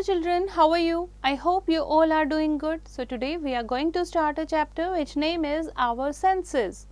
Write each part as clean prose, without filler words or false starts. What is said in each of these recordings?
children, how are you? I hope you all are doing good. So today we are going to start a chapter which name is Our Senses.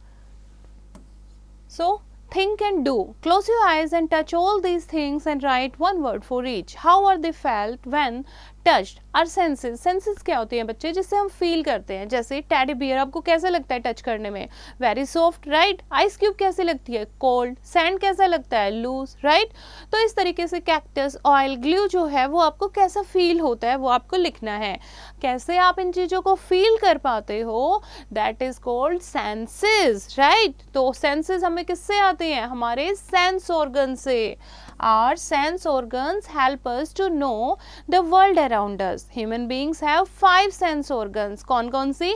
So think and do. Close your eyes and touch all these things and write one word for each. How are they felt when touched? Our senses. Senses क्या होती हैं बच्चे, जिससे हम feel करते हैं. जैसे teddy bear आपको कैसा लगता है टच करने में? Very soft, right. Ice cube कैसी लगती है? कोल्ड. सैंड कैसा लगता है? Loose, right. तो इस तरीके से कैक्टस, ऑयल, ग्लू जो है वो आपको कैसा फील होता है वो आपको लिखना है. कैसे आप इन चीज़ों को फील कर पाते हो, that is called senses, right. तो सेंसेस हमें किससे आते हैं? हमारे सेंस ऑर्गन से. Our sense organs help us to know the world around us. Human beings have 5 sense organs. कौन-कौन सी?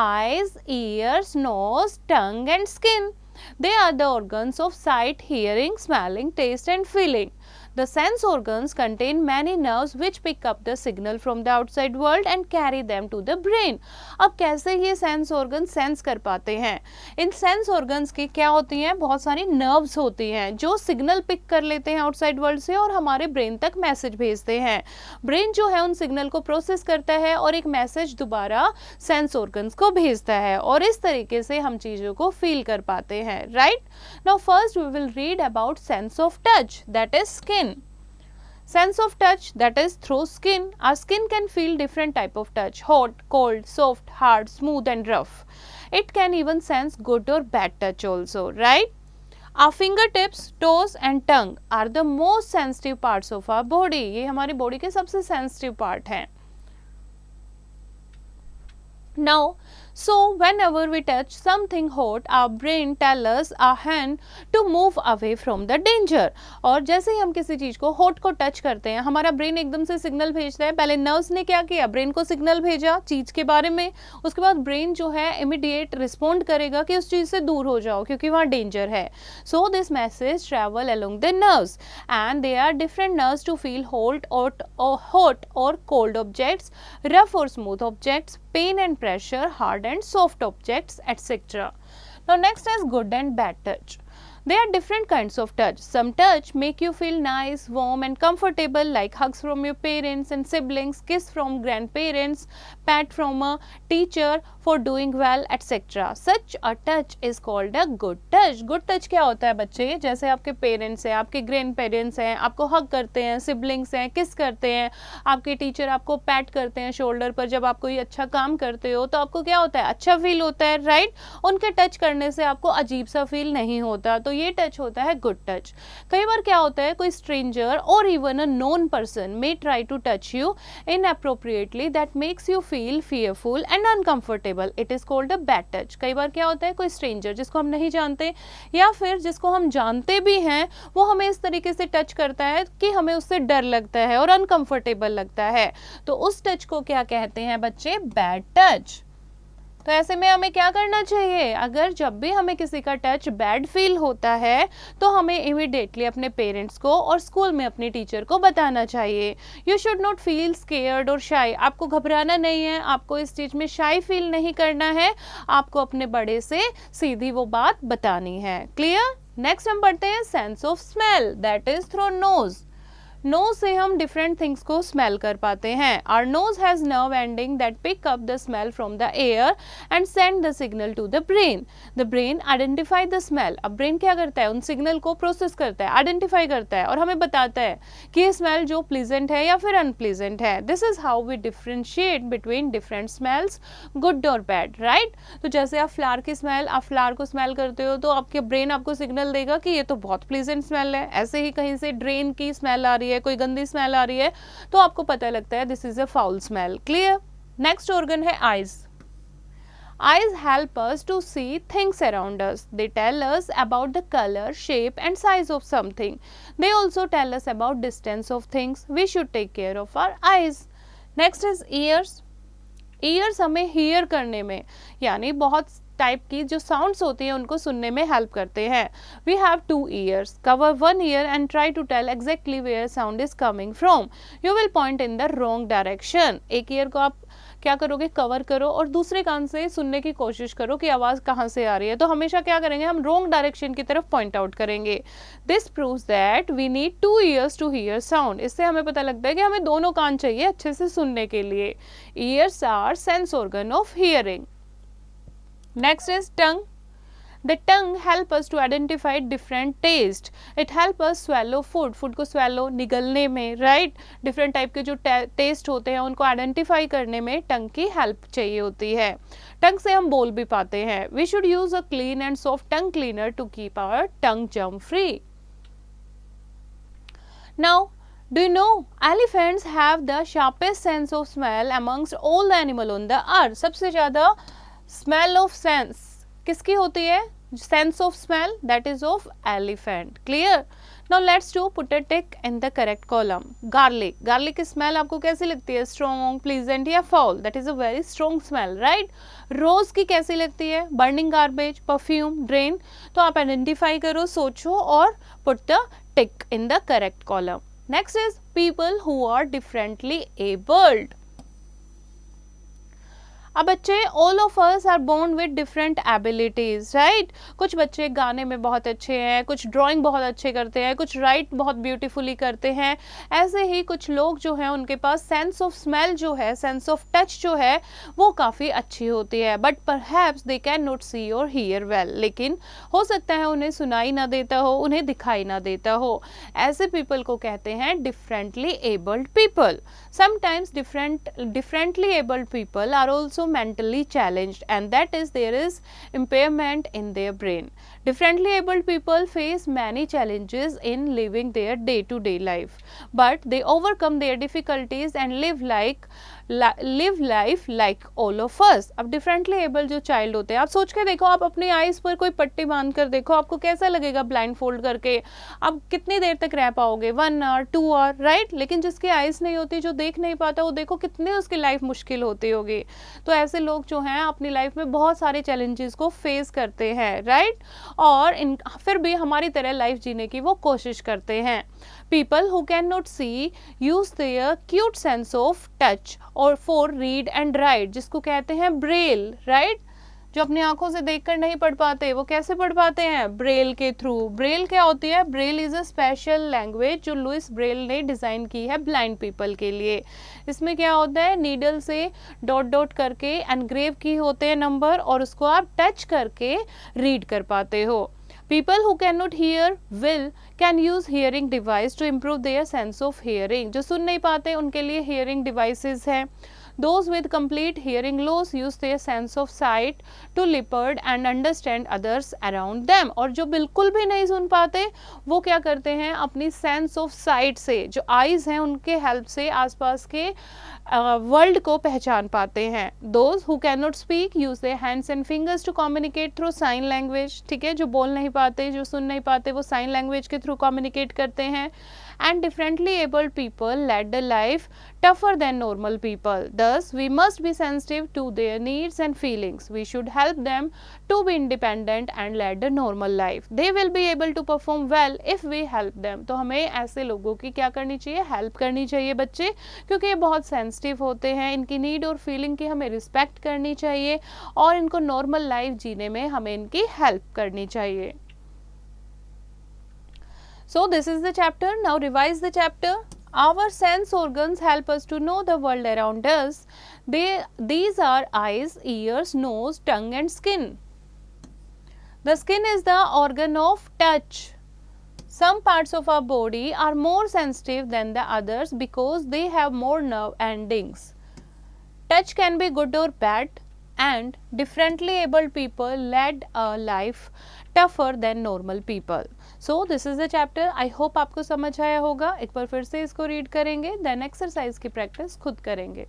Eyes, ears, nose, tongue and skin. They are the organs of sight, hearing, smelling, taste and feeling. The sense organs contain many nerves which pick up the signal from the outside world and carry them to the brain. अब कैसे ये sense organ sense कर पाते हैं? In sense organs की क्या होती हैं? बहुत सारी नर्व्स होती हैं जो सिग्नल पिक कर लेते हैं आउटसाइड वर्ल्ड से और हमारे ब्रेन तक मैसेज भेजते हैं. ब्रेन जो है उन सिग्नल को प्रोसेस करता है और एक मैसेज दोबारा सेंस ऑर्गन्स को भेजता है और इस तरीके से हम चीज़ों को फील कर पाते हैं, right. Now first we will read about sense of touch, that is skin. Sense of touch, that is through skin. Our skin can feel different type of touch: hot, cold, soft, hard, smooth and rough. It can even sense good or bad touch also, right? Our fingertips, toes and tongue are the most sensitive parts of our body. ये हमारी body के सबसे sensitive part हैं. Now, so whenever we touch something hot, our brain tells us our hand to move away from the danger. और जैसे ही हम किसी चीज़ को हॉट को टच करते हैं हमारा ब्रेन एकदम से सिग्नल भेजता है. पहले नर्व्स ने क्या किया? ब्रेन को सिग्नल भेजा चीज़ के बारे में. उसके बाद ब्रेन जो है इमीडिएट रिस्पॉन्ड करेगा कि उस चीज़ से दूर हो जाओ क्योंकि वहाँ डेंजर है. So this message travel along the nerves and they are different nerves to feel hot or cold objects, rough or smooth objects, pain and pressure, hard and soft objects, etc. Now next is good and bad touch. There are different kinds of touch. Some touch make you feel nice, warm and comfortable, like hugs from your parents and siblings, kiss from grandparents, pat from a teacher for doing well, etc. Such a touch is called a good touch. Good touch क्या होता है बच्चे? जैसे आपके parents हैं, आपके grand parents हैं, आपको हग करते हैं, सिबलिंग्स हैं, किस करते हैं, आपके टीचर आपको पैट करते हैं शोल्डर पर जब आप कोई अच्छा काम करते हो तो आपको क्या होता है? अच्छा फील होता है, राइट. उनके टच करने से आपको अजीब सा फील नहीं होता. तो ये टच होता है गुड टच. कई बार क्या होता है कोई स्ट्रेंजर और even a known person may try to touch you inappropriately that makes you feel fearful and uncomfortable. It is called a bad touch. कई बार क्या होता है कोई स्ट्रेंजर जिसको हम नहीं जानते या फिर जिसको हम जानते भी हैं वो हमें इस तरीके से टच करता है कि हमें उससे डर लगता है और अनकंफर्टेबल लगता है. तो उस टच को क्या कहते हैं बच्चे? Bad touch. तो ऐसे में हमें क्या करना चाहिए? अगर जब भी हमें किसी का टच बैड फील होता है तो हमें इमीडिएटली अपने पेरेंट्स को और स्कूल में अपने टीचर को बताना चाहिए. You should not feel scared और शाई. आपको घबराना नहीं है, आपको इस चीज़ में शाई फील नहीं करना है, आपको अपने बड़े से सीधी वो बात बतानी है. क्लियर? नेक्स्ट हम पढ़ते हैं sense of smell, that is through nose. Nose से हम डिफरेंट थिंग्स को स्मेल कर पाते हैं. Our nose has nerve ending that pick up the smell from the air and send the signal to the brain. The brain identify the smell. अब brain क्या करता है? उन सिग्नल को प्रोसेस करता है, आइडेंटिफाई करता है और हमें बताता है कि ये स्मेल जो प्लीजेंट है या फिर अनप्लीजेंट है. This is how we differentiate between different smells, good और बैड, राइट. तो जैसे आप फ्लावर की स्मेल, आप फ्लावर को स्मेल करते हो तो आपके ब्रेन आपको सिग्नल देगा कि ये तो बहुत प्लीजेंट स्मेल है. ऐसे ही कहीं से ड्रेन की स्मेल आ रही है, कोई गंदी स्मेल आ रही है तो आपको पता लगता है this is a foul smell. Clear? Next organ है eyes. Eyes help us to see things around us. They tell us about the color, shape and size of something. They also tell us about distance of things. We should take care of our eyes. Next is ears. Ears हमें hear करने में यानी बहुत type की जो sounds होती हैं उनको सुनने में हेल्प करते हैं. We have 2 ears. कवर 1 ear and try to tell exactly where sound is coming from. You will point in the wrong direction. एक ईयर को आप क्या करोगे, कवर करो और दूसरे कान से सुनने की कोशिश करो कि आवाज़ कहाँ से आ रही है। तो हमेशा क्या करेंगे, हम रॉन्ग डायरेक्शन की तरफ पॉइंट आउट करेंगे। This proves that we need 2 ears to hear sound. इससे हमें पता लगता है कि हमें दोनों कान चाहिए अच्छे से सुनने के लिए। Ears are sense organ of hearing. Next is tongue. The tongue help us to identify different taste. It help us swallow food. Food को swallow निगलने में, right? Different type के जो taste होते हैं उनको identify करने में tongue की help चाहिए होती है। tongue से हम बोल भी पाते हैं। We should use a clean and soft tongue cleaner to keep our tongue germ free. Now, do you know elephants have the sharpest sense of smell amongst all the animal on the earth? सबसे ज़्यादा smell of sense किसकी होती है? Sense of smell, that is of elephant. Clear? Now let's do put a tick in the correct column. Garlic. Garlic की smell आपको कैसी लगती है? Strong, pleasant या foul? That is a very strong smell, right? Rose की कैसी लगती है? Burning garbage, perfume, drain. तो आप identify करो, सोचो और put the tick in the correct column. Next is people who are differently abled. अब बच्चे, all of us are born with different abilities, right? कुछ बच्चे गाने में बहुत अच्छे हैं, कुछ ड्राइंग बहुत अच्छे करते हैं, कुछ राइट बहुत ब्यूटीफुली करते हैं। ऐसे ही कुछ लोग जो हैं उनके पास सेंस ऑफ स्मेल जो है, सेंस ऑफ टच जो है वो काफ़ी अच्छी होती है, but perhaps they can not see और हियर वेल। लेकिन हो सकता है उन्हें सुनाई ना देता हो, उन्हें दिखाई ना देता हो। ऐसे पीपल को कहते हैं differently abled people. Sometimes differently abled people are also mentally challenged, and that is there is impairment in their brain. Differently abled people face many challenges in living their day-to-day life, but they overcome their difficulties and live life like all of us. अब differently able जो child होते हैं, आप सोच के देखो, आप अपनी आईज पर कोई पट्टी बांध कर देखो, आपको कैसा लगेगा ब्लाइंड फोल्ड करके? आप कितनी देर तक रह पाओगे? 1 आवर 2 आवर, राइट? लेकिन जिसकी आईज नहीं होती, जो देख नहीं पाता, वो देखो कितनी उसकी लाइफ मुश्किल होती होगी। तो ऐसे लोग जो हैं अपनी लाइफ में बहुत सारे चैलेंजेस को फेस करते हैं, राइट? और फिर भी हमारी तरह लाइफ जीने की वो कोशिश करते हैं। People who cannot see use their cute sense of touch or for read and write, जिसको कहते हैं ब्रेल, राइट? जो अपनी आंखों से देखकर नहीं पढ़ पाते, वो कैसे पढ़ पाते हैं? ब्रेल के थ्रू। ब्रेल क्या होती है? Braille is a special language जो लुइस ब्रेल ने डिज़ाइन की है ब्लाइंड पीपल के लिए। इसमें क्या होता है? नीडल से डॉट डॉट करके एनग्रेव की होते हैं नंबर, और उसको आप टच करके रीड कर पाते हो। People who cannot hear can use hearing device to improve their sense of hearing. जो सुन नहीं पाते उनके लिए hearing devices हैं। Those with complete hearing loss use their sense of sight to leopard and understand others around them. और जो बिल्कुल भी नहीं सुन पाते वो क्या करते हैं? अपनी sense of sight से, जो eyes हैं उनके help से आसपास के वर्ल्ड को पहचान पाते हैं। Those who cannot speak use their hands and fingers to communicate through sign language. ठीक है, जो बोल नहीं पाते, जो सुन नहीं पाते, वो साइन लैंग्वेज के थ्रू कम्युनिकेट करते हैं। And differently abled people led a life tougher than normal people. Thus, we must be sensitive to their needs and feelings. We should help them to be independent and lead a normal life. They will be able to perform well if we help them. तो हमें ऐसे लोगों की क्या करनी चाहिए? Help करनी चाहिए बच्चे, क्योंकि ये बहुत सेंसिटिव होते हैं। इनकी नीड और फीलिंग की हमें रिस्पेक्ट करनी चाहिए और इनको नॉर्मल लाइफ जीने में हमें इनकी हेल्प करनी चाहिए। So this is the chapter. Now revise the chapter. Our sense organs help us to know the world around us. These are eyes, ears, nose, tongue and skin. The skin is the organ of touch. Some parts of our body are more sensitive than the others because they have more nerve endings. Touch can be good or bad, and differently abled people led a life tougher than normal people. So this is the chapter. I hope आपको समझ आया होगा। एक बार फिर से इसको read करेंगे, then exercise की प्रैक्टिस खुद करेंगे।